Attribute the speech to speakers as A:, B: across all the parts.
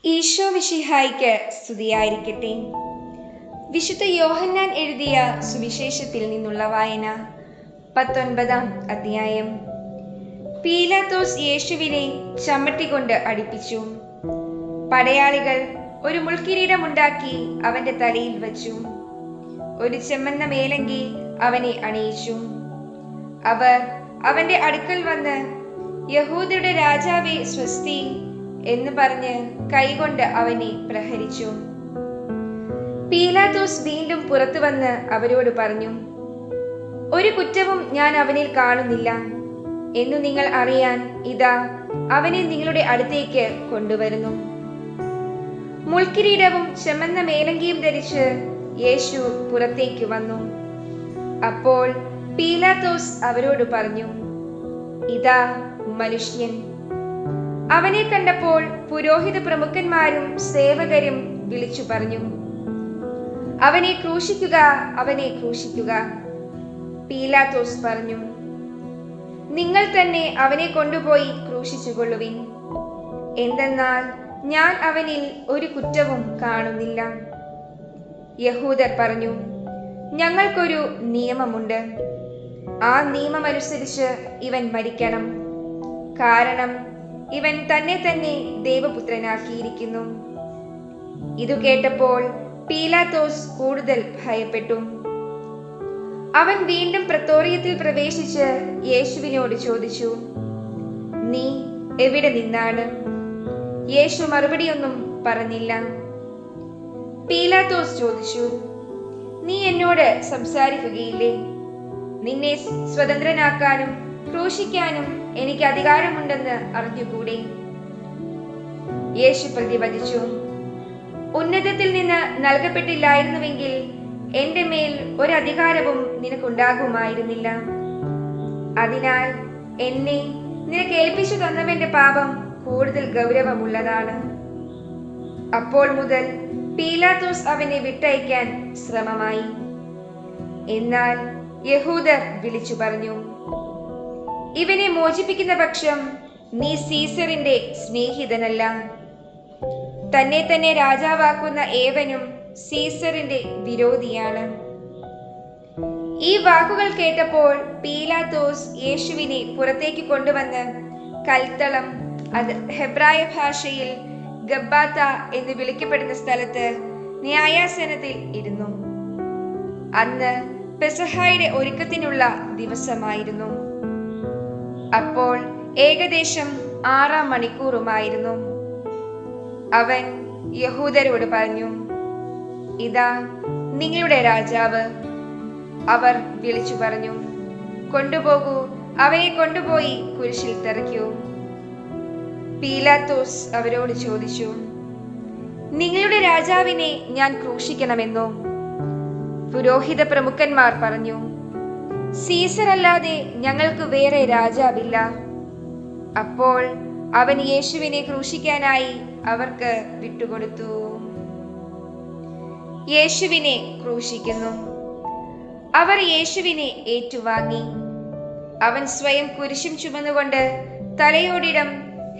A: ഈശോ മിശിഹായ്ക്ക് സ്തുതിയായിരിക്കട്ടെ. വിശുദ്ധ യോഹന്നാൻ എഴുതിയ സുവിശേഷത്തിൽ നിന്നുള്ള വായന. 19-ാം അധ്യായം. പീലാത്തോസ് യേശുവിനെ ചമ്മട്ടികൊണ്ട് അടിപ്പിച്ചു. പടയാളികൾ ഒരു മുൾക്കിരീടമുണ്ടാക്കി അവന്റെ തലയിൽ വച്ചു. ഒരു ചെമ്മന്ന മേലങ്കി അവനെ അണിയിച്ചു. അവർ അവന്റെ അടുക്കൽ വന്ന്, യഹൂദരുടെ രാജാവേ സ്വസ്തി എന്ന് പറഞ്ഞ് കൈകൊണ്ട് അവനെ പ്രഹരിച്ചു. പീലാത്തോസ് വീണ്ടും പുറത്തു വന്ന് അവരോട് പറഞ്ഞു, ഒരു കുറ്റവും ഞാൻ അവനിൽ കാണുന്നില്ല എന്നു നിങ്ങൾ അറിയാൻ ഇതാ അവനെ നിങ്ങളുടെ അടുത്തേക്ക് കൊണ്ടുവരുന്നു. മുൾക്കിരീടവും ചെമ്മന്ന മേലങ്കിയും ധരിച്ച് യേശു പുറത്തേക്ക് വന്നു. അപ്പോൾ പീലാത്തോസ് അവരോട് പറഞ്ഞു, ഇതാ മനുഷ്യൻ. അവനെ കണ്ടപ്പോൾ പുരോഹിത പ്രമുഖന്മാരും സേവകരും വിളിച്ചു പറഞ്ഞു, അവനെ ക്രൂശിക്കുക, അവനെ ക്രൂശിക്കുക. പീലാത്തോസ് പറഞ്ഞു, നിങ്ങൾ തന്നെ അവനെ കൊണ്ടുപോയി ക്രൂശിച്ചുകൊള്ളുവിൻ. എന്തെന്നാൽ ഞാൻ അവനിൽ ഒരു കുറ്റവും കാണുന്നില്ല. യഹൂദർ പറഞ്ഞു, ഞങ്ങൾക്കൊരു നിയമമുണ്ട്. ആ നിയമമനുസരിച്ച് ഇവൻ മരിക്കണം. കാരണം ഇവൻ തന്നെ തന്നെ ദൈവപുത്രനാക്കിയിരിക്കുന്നു. ഇതു കേട്ടപ്പോൾ പീലാത്തോസ് കൂടുതൽ ഭയപ്പെട്ടു. അവൻ വീണ്ടും പ്രത്തോറിയത്തിൽ പ്രവേശിച്ച് യേശുവിനോട് ചോദിച്ചു, നീ എവിടെ നിന്നാണ്? യേശു മറുപടിയൊന്നും പറഞ്ഞില്ല. പീലാത്തോസ് ചോദിച്ചു, നീ എന്നോട് സംസാരിക്കുകയില്ലേ? നിന്നെ സ്വതന്ത്രനാക്കാനും ക്രൂശിക്കാനും എനിക്ക് അധികാരമുണ്ടെന്ന് അറിഞ്ഞുകൂടെ? യേശു പ്രതിവദിച്ചു, ഉന്നതത്തിൽ നിന്ന് നൽകപ്പെട്ടില്ലായിരുന്നുവെങ്കിൽ എന്റെ മേൽ ഒരധികാരവും നിനക്കുണ്ടാകുമായിരുന്നില്ല. അതിനാൽ എന്നെ നിനക്ക് ഏൽപ്പിച്ചു തന്നവന്റെ പാപം കൂടുതൽ ഗൗരവമുള്ളതാണ്. അപ്പോൾ മുതൽ പീലാത്തോസ് അവനെ വിട്ടയക്കാൻ ശ്രമമായി. എന്നാൽ യഹൂദർ വിളിച്ചു പറഞ്ഞു, ഇവനെ മോചിപ്പിക്കുന്ന പക്ഷം നീ സീസറിന്റെ സ്നേഹിതനല്ല. തന്നെ തന്നെ രാജാവാക്കുന്ന ഏവനും സീസറിന്റെ വിരോധിയാണ്. ഈ വാക്കുകൾ കേട്ടപ്പോൾ പീലാത്തോസ് യേശുവിനെ പുറത്തേക്ക് കൊണ്ടുവന്ന് കൽത്തളം, അത് ഹെബ്രായ ഭാഷയിൽ ഗബ്ബാത്ത എന്ന് വിളിക്കപ്പെടുന്ന സ്ഥലത്ത് ന്യായാസനത്തിൽ ഇരുന്നു. അന്ന് പെസഹായുടെ ഒരുക്കത്തിനുള്ള ദിവസമായിരുന്നു. അപ്പോൾ ഏകദേശം 6-ാം മണിക്കൂറുമായിരുന്നു. അവൻ യഹൂദരോട് പറഞ്ഞു, ഇതാ നിങ്ങളുടെ രാജാവ്. അവർ വിളിച്ചു പറഞ്ഞു, കൊണ്ടുപോകൂ, അവനെ കൊണ്ടുപോയി കുരിശിൽ തറയ്ക്കൂ. പീലാത്തോസ് അവരോട് ചോദിച്ചു, നിങ്ങളുടെ രാജാവിനെ ഞാൻ ക്രൂശിക്കണമെന്നോ? പുരോഹിത പ്രമുഖന്മാർ പറഞ്ഞു, സീസർ അല്ലാതെ ഞങ്ങൾക്ക് വേറെ രാജാവില്ല. അപ്പോൾ അവൻ യേശുവിനെ ക്രൂശിക്കാനായി അവർക്ക് വിട്ടുകൊടുത്തു. യേശുവിനെ ക്രൂശിക്കുന്നു. അവർ യേശുവിനെ ഏറ്റുവാങ്ങി. അവൻ സ്വയം കുരിശും ചുമന്നുകൊണ്ട് തലയോടിടം,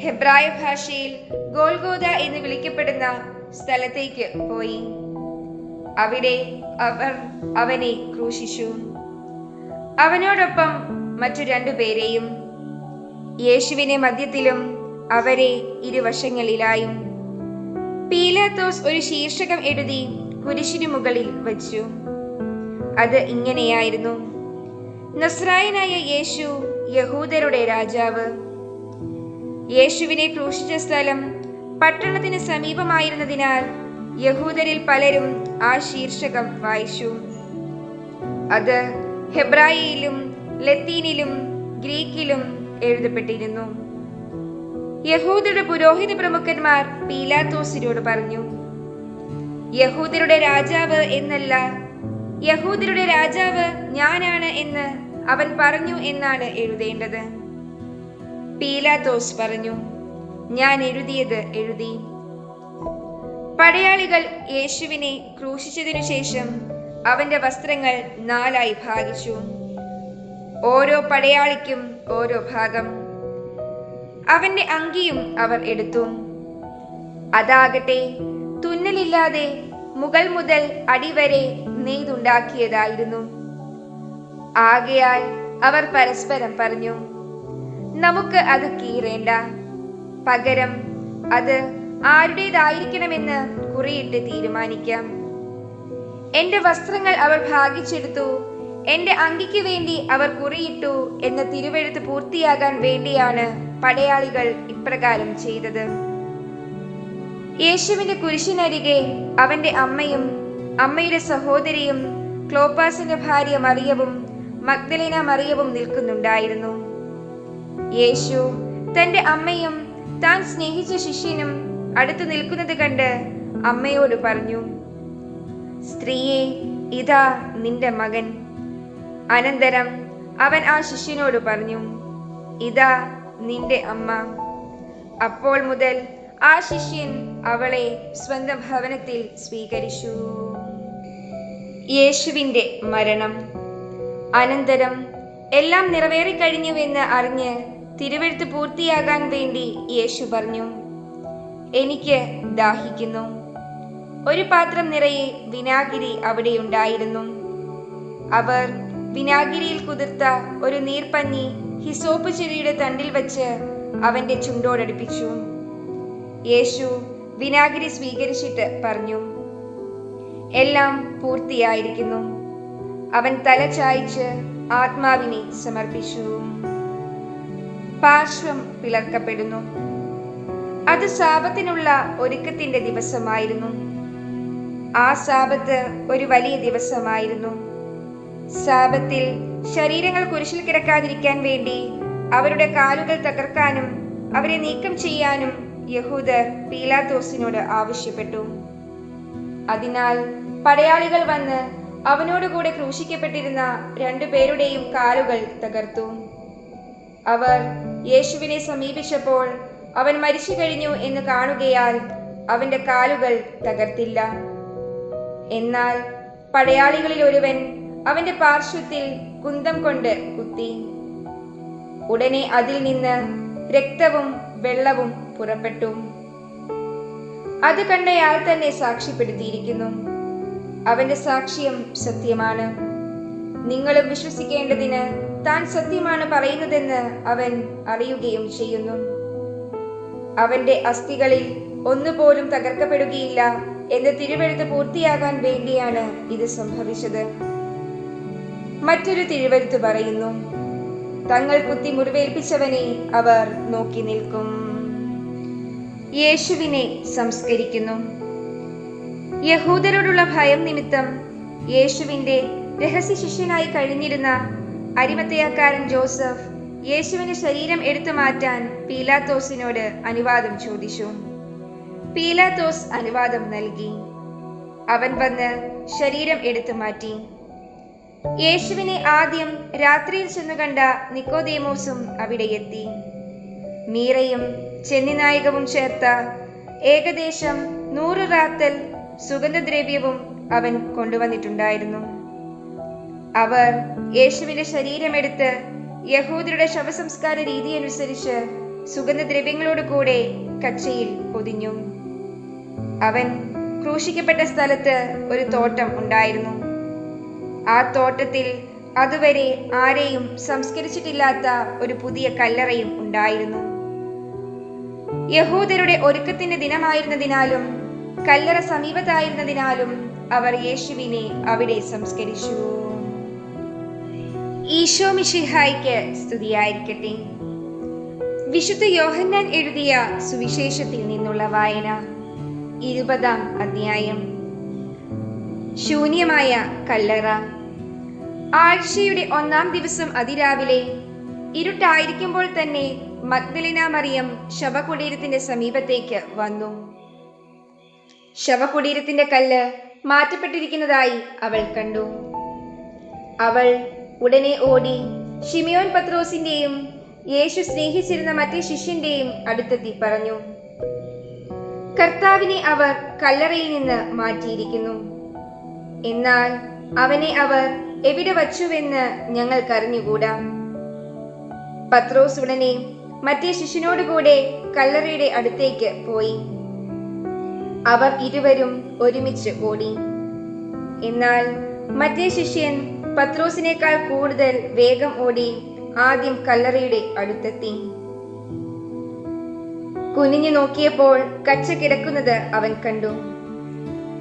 A: ഹെബ്രായ ഭാഷയിൽ ഗോൽഗോഥ എന്ന് വിളിക്കപ്പെടുന്ന സ്ഥലത്തേക്ക് പോയി. അവിടെ അവർ അവനെ ക്രൂശിച്ചു. അവനോടൊപ്പം മറ്റു 2 പേരെയും, യേശുവിനെ മധ്യത്തിലും അവരെ ഇരുവശങ്ങളിലായും. പീലാത്തോസ് ഒരു ശീർഷകം എഴുതി കുരിശിനു മുകളിൽ വച്ചു. അത് ഇങ്ങനെയായിരുന്നു: നസ്രായനായ യേശു, യഹൂദരുടെ രാജാവ്. യേശുവിനെ ക്രൂശിച്ച സ്ഥലം പട്ടണത്തിന് സമീപമായിരുന്നതിനാൽ യഹൂദരിൽ പലരും ആ ശീർഷകം വായിച്ചു. അത് ഹെബ്രായിയിലും ലത്തീനിലും ഗ്രീക്കിലും എഴുതപ്പെട്ടിരുന്നു. യഹൂദരുടെ പുരോഹിത പ്രമുഖന്മാർ പീലാത്തോസിനോട് പറഞ്ഞു, യഹൂദരുടെ രാജാവ് എന്നല്ല, യഹൂദരുടെ രാജാവ് ഞാനാണ് എന്ന് അവൻ പറഞ്ഞു എന്നാണ് എഴുതേണ്ടത്. പീലാത്തോസ് പറഞ്ഞു, ഞാൻ എഴുതിയത് എഴുതി. പടയാളികൾ യേശുവിനെ ക്രൂശിച്ചതിനു ശേഷം അവന്റെ വസ്ത്രങ്ങൾ 4 ഭാഗിച്ചു. ഓരോ പടയാളിക്കും ഓരോ ഭാഗം. അവന്റെ അങ്കിയും അവർ എടുത്തു. അതാകട്ടെ തുന്നലില്ലാതെ മുകൾ മുതൽ അടിവരെ നെയ്തുണ്ടാക്കിയതായിരുന്നു. ആകയാൽ അവർ പരസ്പരം പറഞ്ഞു, നമുക്ക് അത് കീറേണ്ട, പകരം അത് ആരുടേതായിരിക്കണമെന്ന് കുറിയിട്ട് തീരുമാനിക്കാം. എന്റെ വസ്ത്രങ്ങൾ അവർ ഭാഗിച്ചെടുത്തു, എന്റെ അങ്കിക്ക് വേണ്ടി അവർ കുറിയിട്ടു എന്ന തിരുവെഴുത്ത് പൂർത്തിയാകാൻ വേണ്ടിയാണ് പടയാളികൾ ഇപ്രകാരം ചെയ്തത്. യേശുവിന്റെ കുരിശിനരികെ അവന്റെ അമ്മയും അമ്മയുടെ സഹോദരിയും ക്ലോപ്പാസിന്റെ ഭാര്യ മറിയവും മഗ്ദലേന മറിയവും നിൽക്കുന്നുണ്ടായിരുന്നു. യേശു തന്റെ അമ്മയും താൻ സ്നേഹിച്ച ശിഷ്യനും അടുത്തു നിൽക്കുന്നത് കണ്ട് അമ്മയോട് പറഞ്ഞു, സ്ത്രീയെ, ഇതാ നിന്റെ മകൻ. അനന്തരം അവൻ ആ ശിഷ്യനോട് പറഞ്ഞു, ഇതാ നിന്റെ അമ്മ. അപ്പോൾ മുതൽ ആ ശിഷ്യൻ അവളെ സ്വന്തം ഭവനത്തിൽ സ്വീകരിച്ചു. യേശുവിന്റെ മരണം. അനന്തരം എല്ലാം നിറവേറിക്കഴിഞ്ഞുവെന്ന് അറിഞ്ഞ് തിരുവെഴുത്ത് പൂർത്തിയാകാൻ വേണ്ടി യേശു പറഞ്ഞു, എനിക്ക് ദാഹിക്കുന്നു. ഒരു പാത്രം നിറയെ വിനാഗിരി അവിടെയുണ്ടായിരുന്നു. അവർ വിനാഗിരിയിൽ കുതിർത്ത ഒരു നീർപ്പഞ്ഞി ഹിസോപ്പ് ചെടിയുടെ തണ്ടിൽ വച്ച് അവന്റെ ചുണ്ടോടടുപ്പിച്ചു. യേശു വിനാഗിരി സ്വീകരിച്ചിട്ട് പറഞ്ഞു, എല്ലാം പൂർത്തിയായിരിക്കുന്നു. അവൻ തല ചായ്ച്ച് ആത്മാവിനെ സമർപ്പിച്ചു. പാർശ്വം പിളർക്കപ്പെടുന്നു. അത് സാബത്തിനുള്ള ഒരുക്കത്തിന്റെ ദിവസമായിരുന്നു. ആ സാബത്ത് ഒരു വലിയ ദിവസമായിരുന്നു. സാബത്തിൽ ശരീരങ്ങൾ കുരിശിൽ കിടക്കാതിരിക്കാൻ വേണ്ടി അവരുടെ കാലുകൾ തകർക്കാനും അവരെ നീക്കം ചെയ്യാനും യഹൂദർ പീലാത്തോസിനോട് ആവശ്യപ്പെട്ടു. അതിനാൽ പടയാളികൾ വന്ന് അവനോടുകൂടെ ക്രൂശിക്കപ്പെട്ടിരുന്ന 2 പേരുടെയും കാലുകൾ തകർത്തു. അവർ യേശുവിനെ സമീപിച്ചപ്പോൾ അവൻ മരിച്ചു കഴിഞ്ഞു എന്ന് കാണുകയാൽ അവന്റെ കാലുകൾ തകർത്തില്ല. എന്നാൽ പടയാളികളിൽ ഒരുവൻ അവന്റെ പാർശ്വത്തിൽ കുന്തം കൊണ്ട് കുത്തി. ഉടനെ അതിൽ നിന്ന് രക്തവും വെള്ളവും പുറപ്പെട്ടു. അത് കണ്ടയാൾ തന്നെ സാക്ഷ്യപ്പെടുത്തിയിരിക്കുന്നു. അവന്റെ സാക്ഷ്യം സത്യമാണ്. നിങ്ങളും വിശ്വസിക്കേണ്ടതിന് താൻ സത്യമാണ് പറയുന്നതെന്ന് അവൻ അറിയുകയും ചെയ്യുന്നു. അവന്റെ അസ്ഥികളിൽ ഒന്നുപോലും തകർക്കപ്പെടുകയില്ല എന്ന് തിരുവെഴുത്ത് പൂർത്തിയാകാൻ വേണ്ടിയാണ് ഇത് സംഭവിച്ചത്. മറ്റൊരു തിരുവെഴുത്ത് പറയുന്നു, തങ്ങൾ കുത്തി മുറിവേൽപ്പിച്ചവനെ അവർ നോക്കി നിൽക്കും. യേശുവിനെ സംസ്കരിക്കുന്നു. യഹൂദരോടുള്ള ഭയം നിമിത്തം യേശുവിന്റെ രഹസ്യ ശിഷ്യനായി കഴിഞ്ഞിരുന്ന അരിമത്തയക്കാരൻ ജോസഫ് യേശുവിന്റെ ശരീരം എടുത്തു മാറ്റാൻ പീലാത്തോസിനോട് അനുവാദം ചോദിച്ചു. പീലാത്തോസ് അനുവാദം നൽകി. അവൻ വന്ന് ശരീരം എടുത്തു മാറ്റി. യേശുവിനെ ആദ്യം രാത്രിയിൽ ചെന്നു കണ്ട നിക്കോദേമോസും അവിടെ എത്തി. മീറയും ചെന്നിനായകവും ചേർത്ത ഏകദേശം 100 റാത്തൽ സുഗന്ധദ്രവ്യവും അവൻ കൊണ്ടുവന്നിട്ടുണ്ടായിരുന്നു. അവർ യേശുവിന്റെ ശരീരമെടുത്ത് യഹൂദരുടെ ശവസംസ്കാര രീതി അനുസരിച്ച് സുഗന്ധദ്രവ്യങ്ങളോട് കൂടെ കച്ചയിൽ പൊതിഞ്ഞു. അവൻ ക്രൂശിക്കപ്പെട്ട സ്ഥലത്ത് ഒരു തോട്ടം ഉണ്ടായിരുന്നു. ആ തോട്ടത്തിൽ അതുവരെ ആരെയും സംസ്കരിച്ചിട്ടില്ലാത്ത ഒരു പുതിയ കല്ലറയും ഉണ്ടായിരുന്നു. യഹൂദരുടെ ഒരുക്കത്തിന്റെ ദിനമായിരുന്നതിനാലും കല്ലറ സമീപത്തായിരുന്നതിനാലും അവർ യേശുവിനെ അവിടെ സംസ്കരിച്ചു. ഈശോ മിശിഹായ്ക്ക് സ്തുതിയായിരിക്കട്ടെ. വിശുദ്ധ യോഹന്നാൻ എഴുതിയ സുവിശേഷത്തിൽ നിന്നുള്ള വായന. 20-ാം അധ്യായം. ശൂന്യമായ കല്ലറ. ആഴ്ചയുടെ 1-ാം ദിവസം അതിരാവിലെ ഇരുട്ടായിരിക്കുമ്പോൾ തന്നെ മഗ്ദലേന മറിയം ശവകുടീരത്തിന്റെ സമീപത്തേക്ക് വന്നു. ശവകുടീരത്തിന്റെ കല്ല് മാറ്റപ്പെട്ടിരിക്കുന്നതായി അവൾ കണ്ടു. അവൾ ഉടനെ ഓടി ശിമിയോൻ പത്രോസിന്റെയും യേശു സ്നേഹിച്ചിരുന്ന മറ്റേ ശിഷ്യന്റെയും അടുത്തെത്തി പറഞ്ഞു, കർത്താവിനെ അവർ കല്ലറയിൽ നിന്ന് മാറ്റിയിരിക്കുന്നു. എന്നാൽ അവനെ അവർ എവിടെ വച്ചുവെന്ന് ഞങ്ങൾക്കറിഞ്ഞുകൂടാ. പത്രോസ് ഉടനെ മറ്റേ ശിഷ്യനോടുകൂടെ കല്ലറയുടെ അടുത്തേക്ക് പോയി. അവർ ഇരുവരും ഒരുമിച്ച് ഓടി. എന്നാൽ മറ്റേ ശിഷ്യൻ പത്രോസിനേക്കാൾ കൂടുതൽ വേഗം ഓടി ആദ്യം കല്ലറയുടെ അടുത്തെത്തി. കുനിഞ്ഞു നോക്കിയപ്പോൾ കച്ച കിടക്കുന്നത് അവൻ കണ്ടു.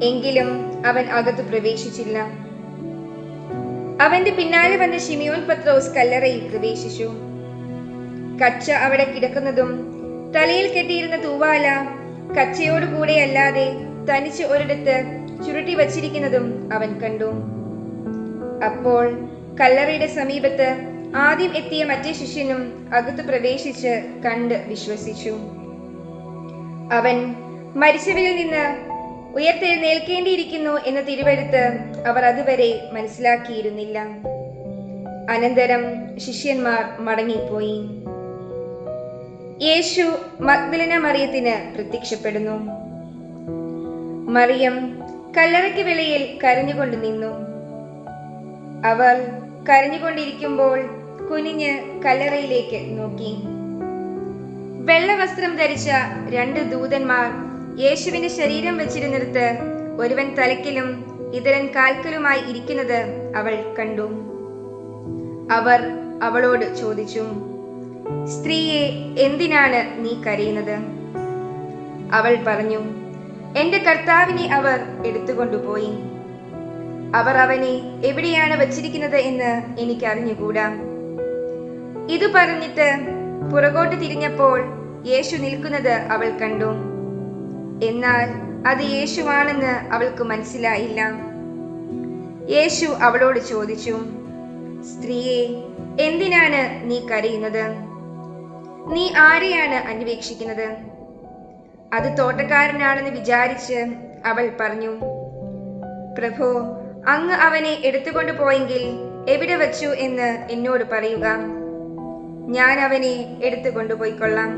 A: എങ്കിലും അവൻ അകത്തു പ്രവേശിച്ചില്ല. അവന്റെ പിന്നാലെ വന്ന ശിമിയോൻ പത്രോസ് കല്ലറയിൽ പ്രവേശിച്ചു. കച്ച അവിടെ കിടക്കുന്നതും തലയിൽ കെട്ടിയിരുന്ന തൂവാല കച്ചയോടുകൂടെ അല്ലാതെ തനിച്ച് ഒരിടത്ത് ചുരുട്ടി വച്ചിരിക്കുന്നതും അവൻ കണ്ടു. അപ്പോൾ കല്ലറയുടെ സമീപത്ത് ആദ്യം എത്തിയ മറ്റേ ശിഷ്യനും അകത്തു പ്രവേശിച്ച് കണ്ട് വിശ്വസിച്ചു. അവൻ മരിച്ചവരിൽ നിന്ന് ഉയർത്തെഴുന്നേൽക്കേണ്ടിയിരിക്കുന്നു എന്ന തിരുവെഴുത്ത് അവർ അതുവരെ മനസ്സിലാക്കിയിരുന്നില്ല. അനന്തരം ശിഷ്യന്മാർ മടങ്ങിപ്പോയി. യേശു മഗ്ദലന മറിയത്തിന് പ്രത്യക്ഷപ്പെടുന്നു. മറിയം കല്ലറയ്ക്ക് വെളിയിൽ കരഞ്ഞുകൊണ്ട് നിന്നു. അവർ കരഞ്ഞുകൊണ്ടിരിക്കുമ്പോൾ കുനിഞ്ഞ് കല്ലറയിലേക്ക് നോക്കി. വെള്ളവസ്ത്രം ധരിച്ച 2 ദൂതന്മാർ യേശുവിന്റെ ശരീരം വെച്ചിരുന്നിടത്ത് ഒരുവൻ തലയ്ക്കലും ഇതരൻ കാൽക്കലുമായി ഇരിക്കുന്നത് അവൾ കണ്ടു. അവർ അവളോട് ചോദിച്ചു, സ്ത്രീയെ, എന്തിനാണ് നീ കരയുന്നത്? അവൾ പറഞ്ഞു, എന്റെ കർത്താവിനെ അവർ എടുത്തുകൊണ്ടുപോയി. അവർ അവനെ എവിടെയാണ് വച്ചിരിക്കുന്നത് എന്ന് എനിക്കറിഞ്ഞുകൂടാ. ഇത് പറഞ്ഞിട്ട് പുറകോട്ട് തിരിഞ്ഞപ്പോൾ യേശു നിൽക്കുന്നത് അവൾ കണ്ടു. എന്നാൽ അത് യേശുവാണെന്ന് അവൾക്ക് മനസ്സിലായില്ല. യേശു അവളോട് ചോദിച്ചു, സ്ത്രീയെ, എന്തിനാണ് നീ കരയുന്നത്? നീ ആരെയാണ് അന്വേഷിക്കുന്നത്? അത് തോട്ടക്കാരനാണെന്ന് വിചാരിച്ച് അവൾ പറഞ്ഞു, പ്രഭോ, അങ്ങ് അവനെ എടുത്തുകൊണ്ടു പോയെങ്കിൽ എവിടെ വച്ചു എന്ന് എന്നോട് പറയുക. ഞാൻ അവനെ എടുത്തുകൊണ്ടുപോയിക്കൊള്ളാം.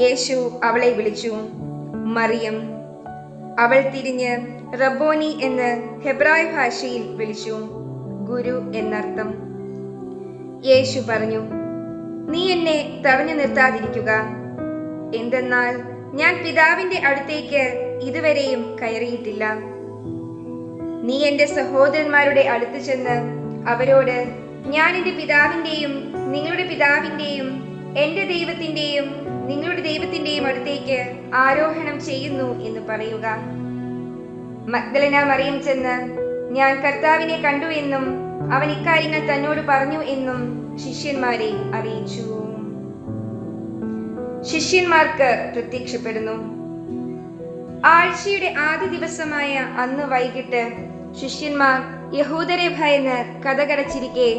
A: യേശു അവളെ വിളിച്ചു, മറിയം. അവൾ തിരിഞ്ഞ് റബ്ബോനി എന്ന് ഹെബ്രായ ഭാഷയിൽ വിളിച്ചു, ഗുരു എന്നർത്ഥം. യേശു പറഞ്ഞു, നീ എന്നെ തടഞ്ഞു നിർത്താതിരിക്കുക. എന്തെന്നാൽ ഞാൻ പിതാവിന്റെ അടുത്തേക്ക് ഇതുവരെയും കയറിയിട്ടില്ല. നീ എന്റെ സഹോദരന്മാരുടെ അടുത്ത് ചെന്ന് അവരോട്, ഞാൻ എന്റെ പിതാവിന്റെയും നിങ്ങളുടെ പിതാവിന്റെയും എന്റെ ദൈവത്തിന്റെയും നിങ്ങളുടെ ദൈവത്തിന്റെയും അടുത്തേക്ക് ആരോഹണം ചെയ്യുന്നു എന്ന് പറയുക. മഗ്ദലന മറിയം ചെന്ന്, ഞാൻ കർത്താവിനെ കണ്ടു എന്നും അവൻ ഇക്കാര്യങ്ങൾ തന്നോട് പറഞ്ഞു എന്നും ശിഷ്യന്മാരെ അറിയിച്ചു. ശിഷ്യന്മാർക്ക് പ്രത്യക്ഷപ്പെടുന്നു. ആഴ്ചയുടെ ആദ്യ ദിവസമായ അന്ന് വൈകിട്ട് ശിഷ്യന്മാർ യഹൂദരെ ഭയന്ന് കതകടച്ചിരിക്കെ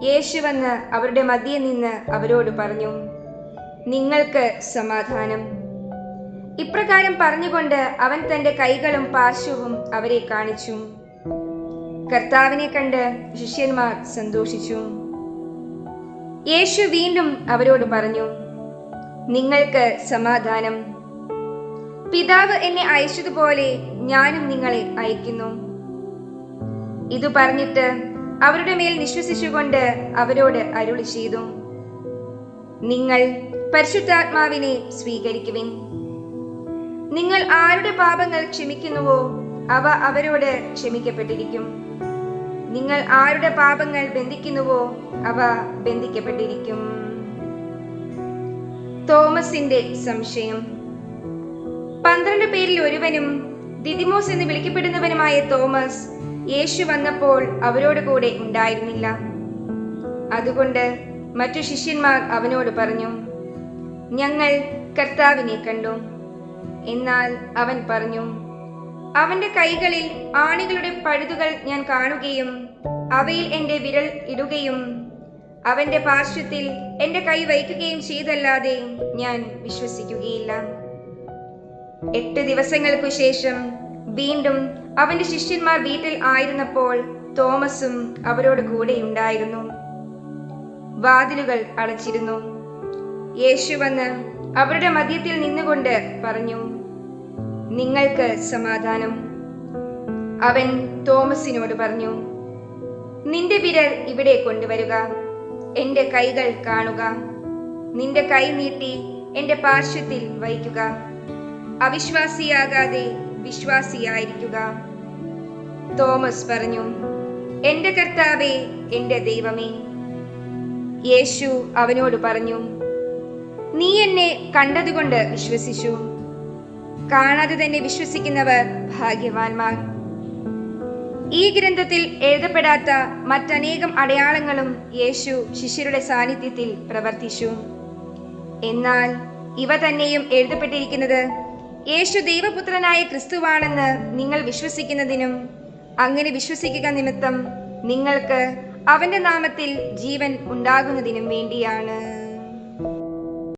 A: യേശു വന്ന് അവരുടെ മധ്യേ നിന്ന് അവരോട് പറഞ്ഞു, നിങ്ങൾക്ക് സമാധാനം. ഇപ്രകാരം പറഞ്ഞുകൊണ്ട് അവൻ തന്റെ കൈകളും പാർശ്വവും അവരെ കാണിച്ചു. കർത്താവിനെ കണ്ട് ശിഷ്യന്മാർ സന്തോഷിച്ചു. യേശു വീണ്ടും അവരോട് പറഞ്ഞു, നിങ്ങൾക്ക് സമാധാനം. പിതാവ് എന്നെ അയച്ചതുപോലെ ഞാനും നിങ്ങളെ അയക്കുന്നു. ഇതു പറഞ്ഞിട്ട് അവരുടെ മേൽ വിശ്വസിച്ചുകൊണ്ട് അവരോട് അരുളി ചെയ്തു, നിങ്ങൾ പരിശുദ്ധാത്മാവിനെ സ്വീകരിക്കുവിൻ. നിങ്ങൾ ആരുടെ പാപങ്ങൾ ക്ഷമിക്കുന്നുവോ അവ അവരോട് ക്ഷമിക്കപ്പെട്ടിരിക്കും. നിങ്ങൾ ആരുടെ പാപങ്ങൾ ബന്ധിക്കുന്നുവോ അവ ബന്ധിക്കപ്പെട്ടിരിക്കും. തോമസിന്റെ സംശയം. 12 പേരിൽ ഒരുവനും ദിദിമോസ് എന്ന് വിളിക്കപ്പെടുന്നവനുമായ തോമസ് യേശു വന്നപ്പോൾ അവരോട് കൂടെ ഉണ്ടായിരുന്നില്ല. അതുകൊണ്ട് മറ്റു ശിഷ്യന്മാർ അവനോട് പറഞ്ഞു, ഞങ്ങൾ കർത്താവിനെ കണ്ടു. എന്നാൽ അവൻ പറഞ്ഞു, അവന്റെ കൈകളിൽ ആണികളുടെ പഴുതുകൾ ഞാൻ കാണുകയും അവയിൽ എന്റെ വിരൽ ഇടുകയും അവന്റെ പാർശ്വത്തിൽ എന്റെ കൈ വയ്ക്കുകയും ചെയ്തല്ലാതെ ഞാൻ വിശ്വസിക്കുകയില്ല. 8 ദിവസങ്ങൾക്കു ശേഷം വീണ്ടും അവന്റെ ശിഷ്യന്മാർ വീട്ടിൽ ആയിരുന്നപ്പോൾ തോമസും അവരോട് കൂടെ ഉണ്ടായിരുന്നു. വാതിലുകൾ അടച്ചിരുന്നു. യേശു വന്ന് അവരുടെ മധ്യത്തിൽ നിന്നുകൊണ്ട് പറഞ്ഞു, നിങ്ങൾക്ക് സമാധാനം. അവൻ തോമസിനോട് പറഞ്ഞു, നിന്റെ വിരൽ ഇവിടെ കൊണ്ടുവരിക, എന്റെ കൈകൾ കാണുക. നിന്റെ കൈ നീട്ടി എന്റെ പാർശ്വത്തിൽ വയ്ക്കുക. അവിശ്വാസിയാകാതെ വിശ്വാസിയായിരിക്കുക. തോമസ് പറഞ്ഞു, എൻ്റെ കർത്താവേ, എൻ്റെ ദൈവമേ. യേശു അവനോട് പറഞ്ഞു, നീ എന്നെ കണ്ടതുകൊണ്ട് വിശ്വസിച്ചു. കാണാതെ തന്നെ വിശ്വസിക്കുന്നവർ ഭാഗ്യവാന്മാർ. ഈ ഗ്രന്ഥത്തിൽ എഴുതപ്പെടാത്ത മറ്റനേകം അടയാളങ്ങളും യേശു ശിഷ്യരുടെ സാന്നിധ്യത്തിൽ പ്രവർത്തിച്ചു. എന്നാൽ ഇവ തന്നെയും എഴുതപ്പെട്ടിരിക്കുന്നത് യേശു ദൈവപുത്രനായ ക്രിസ്തുവാണെന്ന് നിങ്ങൾ വിശ്വസിക്കുന്നതിനും അങ്ങനെ വിശ്വസിക്കുക നിമിത്തം നിങ്ങൾക്ക് അവന്റെ നാമത്തിൽ ജീവൻ ഉണ്ടാകുന്നതിനും വേണ്ടിയാണ്.